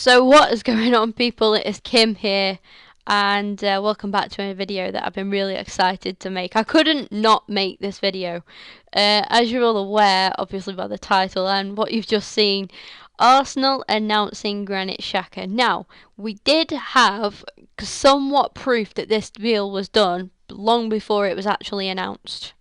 So what is going on, people? It is Kim here, and welcome back to a video that I've been really excited to make. I couldn't not make this video. As you're all aware, obviously by the title and what you've just seen, Arsenal announcing Granit Xhaka. Now, we did have somewhat proof that this deal was done long before it was actually announced.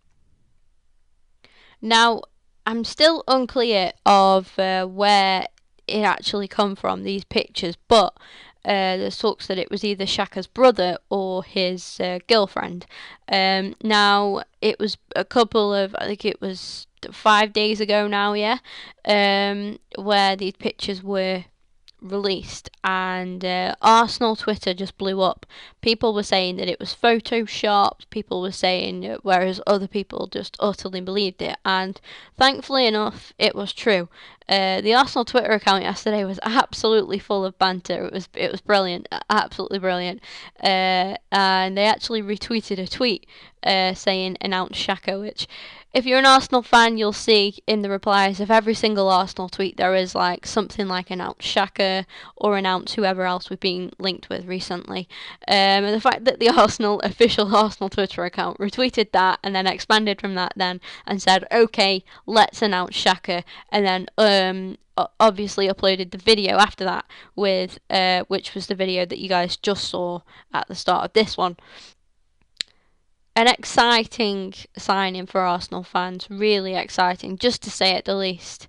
Now, I'm still unclear of where it actually come from, these pictures, but there's talks that it was either Xhaka's brother or his girlfriend. Now, it was a couple of, I think it was 5 days ago now, yeah, where these pictures were released, and Arsenal Twitter just blew up. People were saying that it was photoshopped, people were saying, whereas other people just utterly believed it, and thankfully enough, it was true. The Arsenal Twitter account yesterday was absolutely full of banter. It was brilliant, absolutely brilliant, and they actually retweeted a tweet saying announce Xhaka, which, if you're an Arsenal fan, you'll see in the replies of every single Arsenal tweet there is like something like announce Xhaka or announce whoever else we've been linked with recently. And the fact that the official Arsenal Twitter account retweeted that and then expanded from that then and said, okay, let's announce Xhaka, and then obviously uploaded the video after that with which was the video that you guys just saw at the start of this one. An exciting signing for Arsenal fans, really exciting, just to say at the least.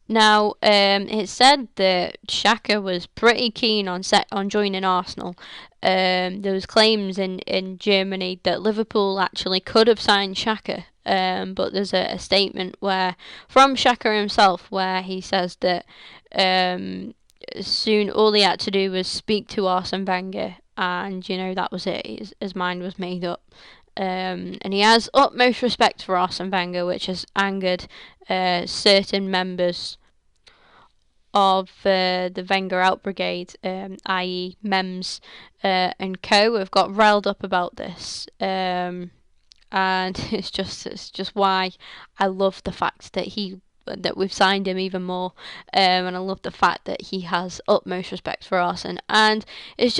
Now, it said that Xhaka was pretty keen on joining Arsenal. There was claims in Germany that Liverpool actually could have signed Xhaka, but there's a statement from Xhaka himself where he says that soon all he had to do was speak to Arsene Wenger, and that was it. His mind was made up. And he has utmost respect for Arsene Wenger, which has angered certain members of the Wenger out brigade, i.e. Mems and co, have got riled up about this. And it's just why I love the fact that we've signed him even more, and I love the fact that he has utmost respect for Arsene, and it's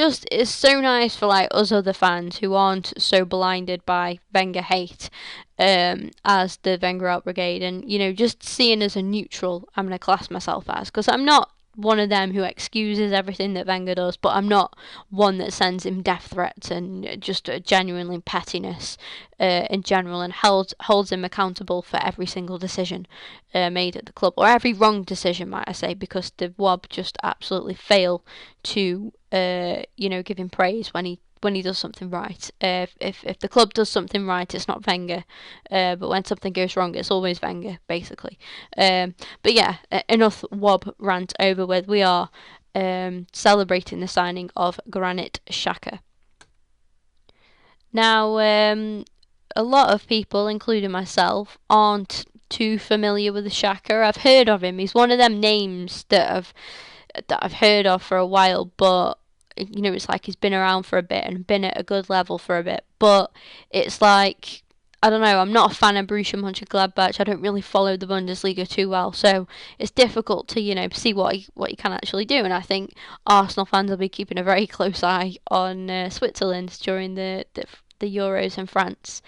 so nice for like us other fans who aren't so blinded by Wenger hate as the Wenger out brigade, and just seeing as a neutral, I'm going to class myself as, because I'm not one of them who excuses everything that Wenger does, but I'm not one that sends him death threats and just genuinely pettiness in general, and holds him accountable for every single decision made at the club, or every wrong decision, might I say, because the WOB just absolutely fail to give him praise when he does something right. If the club does something right, it's not Wenger, but when something goes wrong, it's always Wenger, basically. But yeah, enough WOB rant over with. We are celebrating the signing of Granit Xhaka. Now, a lot of people, including myself, aren't too familiar with the Xhaka. I've heard of him. He's one of them names that I've heard of for a while, but it's like he's been around for a bit and been at a good level for a bit, but it's like, I don't know, I'm not a fan of Borussia Mönchengladbach. I don't really follow the Bundesliga too well, so it's difficult to, see what he can actually do, and I think Arsenal fans will be keeping a very close eye on Switzerland during the Euros in France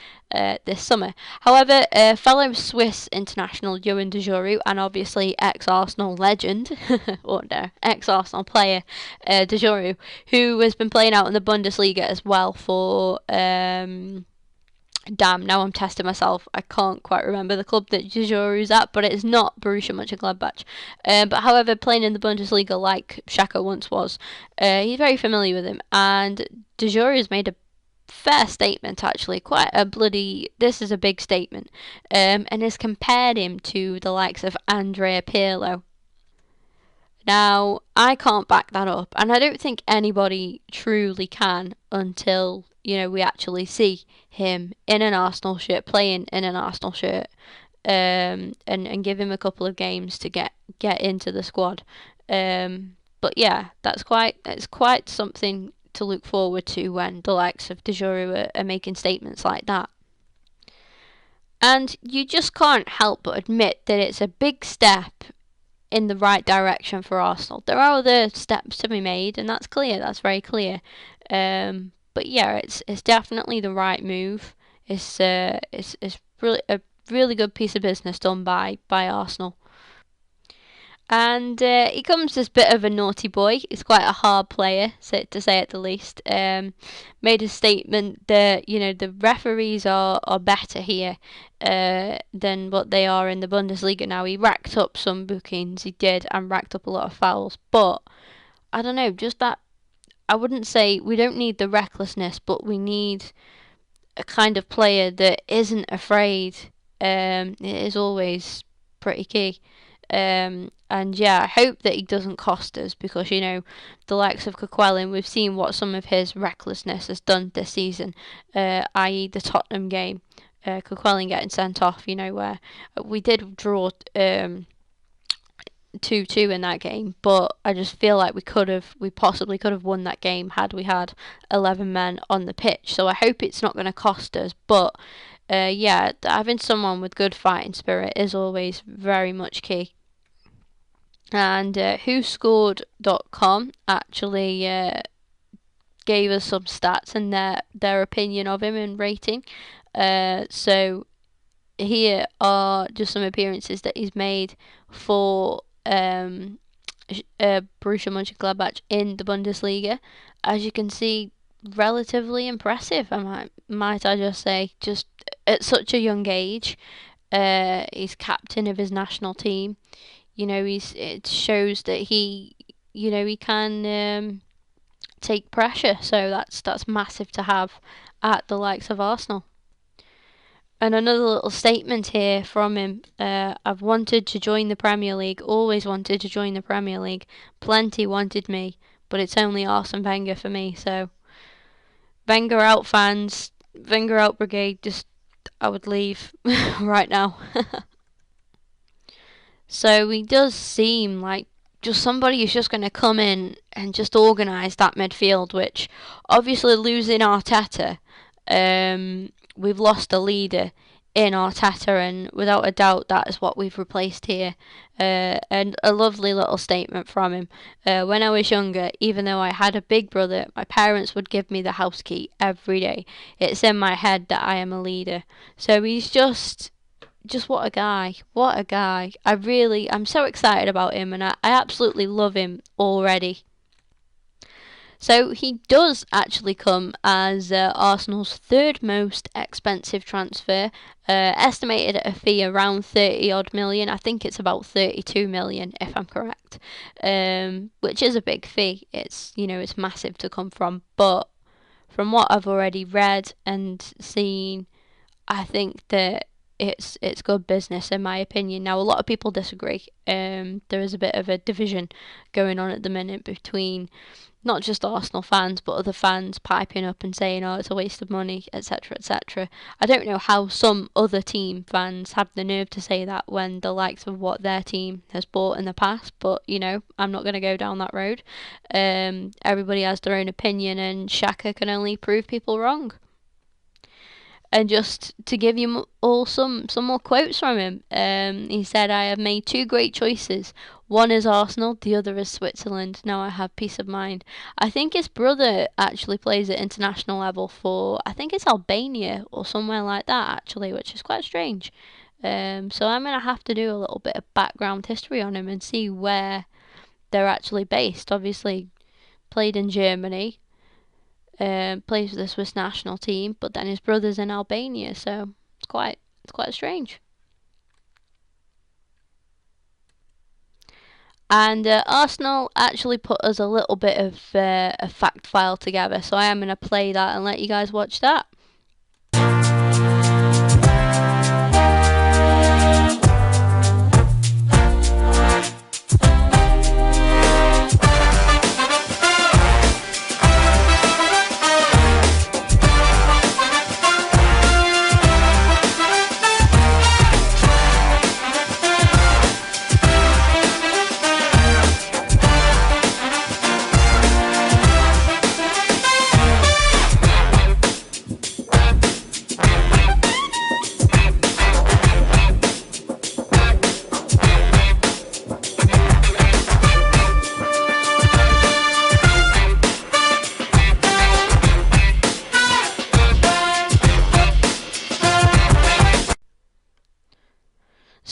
this summer. However, fellow Swiss international Johan de Joru, and obviously ex-Arsenal legend, or no, ex-Arsenal player de Joru, who has been playing out in the Bundesliga as well for damn, now I'm testing myself. I can't quite remember the club that de Joru's at, but it is not Borussia Mönchengladbach. But however, playing in the Bundesliga like Xhaka once was, he's very familiar with him, and de Joru has made a fair statement, actually, this is a big statement, and has compared him to the likes of Andrea Pirlo. Now, I can't back that up, and I don't think anybody truly can until we actually see him in an Arsenal shirt, playing in an Arsenal shirt, and give him a couple of games to get into the squad. But yeah, it's quite something to look forward to when the likes of de Joru are making statements like that. And you just can't help but admit that it's a big step in the right direction for Arsenal. There are other steps to be made, and that's clear. That's very clear. But yeah, it's definitely the right move. It's really a really good piece of business done by Arsenal. And he comes as a bit of a naughty boy. He's quite a hard player, to say at the least. Made a statement that the referees are better here than what they are in the Bundesliga now. He racked up some bookings, he did, and racked up a lot of fouls. But I don't know, just that. I wouldn't say we don't need the recklessness, but we need a kind of player that isn't afraid. It is always pretty key. And yeah, I hope that he doesn't cost us, because the likes of Coquelin, we've seen what some of his recklessness has done this season, i.e. the Tottenham game, Coquelin getting sent off, where we did draw 2-2 in that game, but I just feel like we possibly could have won that game had we had 11 men on the pitch. So I hope it's not going to cost us, but yeah, having someone with good fighting spirit is always very much key. And WhoScored.com actually gave us some stats and their opinion of him and rating. So here are just some appearances that he's made for Borussia Mönchengladbach in the Bundesliga. As you can see, relatively impressive, might I just say, just at such a young age. He's captain of his national team. It shows that he can take pressure. So that's massive to have at the likes of Arsenal. And another little statement here from him. I've wanted to join the Premier League, always wanted to join the Premier League. Plenty wanted me, but it's only Arsene Wenger for me. So, Wenger out, fans. Wenger out, brigade. Just, I would leave right now. So he does seem like just somebody who's just going to come in and just organise that midfield, which obviously losing Arteta, we've lost a leader in Arteta, and without a doubt that is what we've replaced here. And a lovely little statement from him. When I was younger, even though I had a big brother, my parents would give me the house key every day. It's in my head that I am a leader. So he's just what a guy. What a guy. I'm so excited about him, and I absolutely love him already. So he does actually come as Arsenal's third most expensive transfer, estimated at a fee around 30 odd million. I think it's about 32 million if I'm correct, which is a big fee. It's massive to come from, but from what I've already read and seen, I think that it's good business in my opinion. Now a lot of people disagree. There is a bit of a division going on at the minute between not just Arsenal fans but other fans piping up and saying, oh, it's a waste of money, etc, etc. I don't know how some other team fans have the nerve to say that when the likes of what their team has bought in the past, but I'm not going to go down that road. Everybody has their own opinion, and Xhaka can only prove people wrong. And just to give you all some more quotes from him, he said, I have made two great choices. One is Arsenal, the other is Switzerland. Now I have peace of mind. I think his brother actually plays at international level for, I think it's Albania or somewhere like that actually, which is quite strange. So I'm going to have to do a little bit of background history on him and see where they're actually based. Obviously played in Germany. Plays for the Swiss national team, but then his brother's in Albania, so it's quite strange. And Arsenal actually put us a little bit of a fact file together, so I am going to play that and let you guys watch that.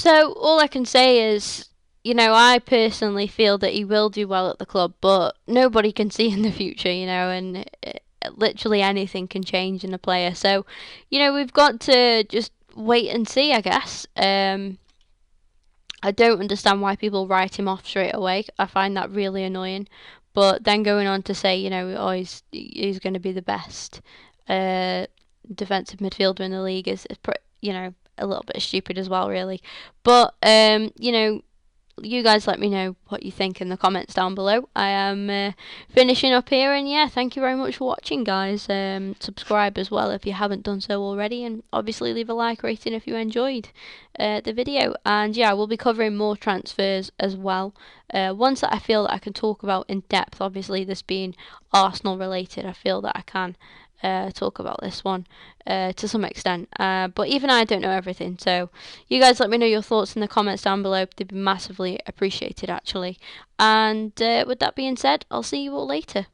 So all I can say is, I personally feel that he will do well at the club, but nobody can see in the future, and literally anything can change in a player. So, we've got to just wait and see, I guess. I don't understand why people write him off straight away. I find that really annoying. But then going on to say, oh, he's going to be the best uh, defensive midfielder in the league is a little bit stupid as well, really. But you guys let me know what you think in the comments down below. I am finishing up here, and yeah, thank you very much for watching, guys. Subscribe as well if you haven't done so already, and obviously leave a like rating if you enjoyed the video. And yeah, we'll be covering more transfers as well. Ones that I feel that I can talk about in depth. Obviously, this being Arsenal related, I feel that I can talk about this one to some extent. But even I don't know everything, so you guys let me know your thoughts in the comments down below. They'd be massively appreciated, actually. And with that being said, I'll see you all later.